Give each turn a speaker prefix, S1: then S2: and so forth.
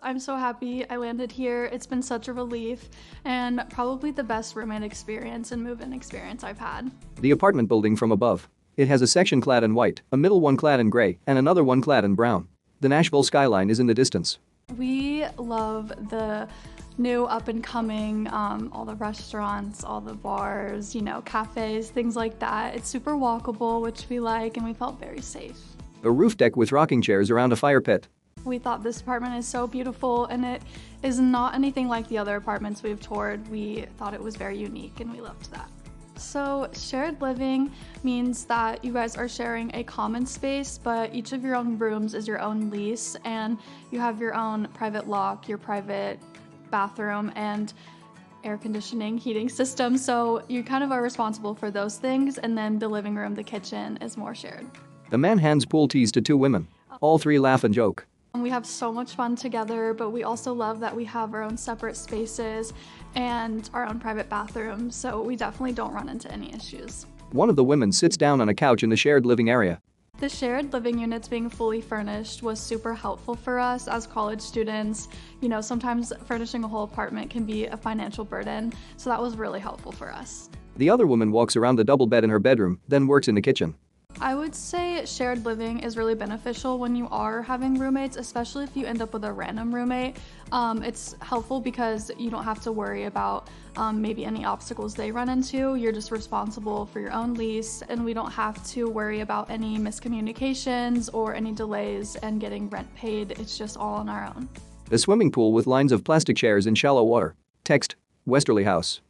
S1: I'm so happy I landed here. It's been such a relief and probably the best roommate experience and move-in experience I've had.
S2: The apartment building from above. It has a section clad in white, a middle one clad in gray, and another one clad in brown. The Nashville skyline is in the distance.
S1: We love the new up-and-coming, all the restaurants, all the bars, cafes, things like that. It's super walkable, which we like, and we felt very safe.
S2: A roof deck with rocking chairs around a fire pit.
S1: We thought this apartment is so beautiful, and it is not anything like the other apartments we've toured. We thought it was very unique, and we loved that. So shared living means that you guys are sharing a common space, but each of your own rooms is your own lease, and you have your own private lock, your private bathroom, and air conditioning, heating system. So you kind of are responsible for those things, and then the living room, the kitchen is more shared.
S2: The man hands pool teas to two women. All three laugh and joke.
S1: We have so much fun together, but we also love that we have our own separate spaces and our own private bathrooms, so we definitely don't run into any issues.
S2: One of the women sits down on a couch in the shared living area.
S1: The shared living units being fully furnished was super helpful for us as college students. Sometimes furnishing a whole apartment can be a financial burden, so that was really helpful for us.
S2: The other woman walks around the double bed in her bedroom, then works in the kitchen.
S1: I would say shared living is really beneficial when you are having roommates, especially if you end up with a random roommate. It's helpful because you don't have to worry about maybe any obstacles they run into. You're just responsible for your own lease, and we don't have to worry about any miscommunications or any delays and getting rent paid. It's just all on our own.
S2: A swimming pool with lines of plastic chairs in shallow water. Text, Westerly House.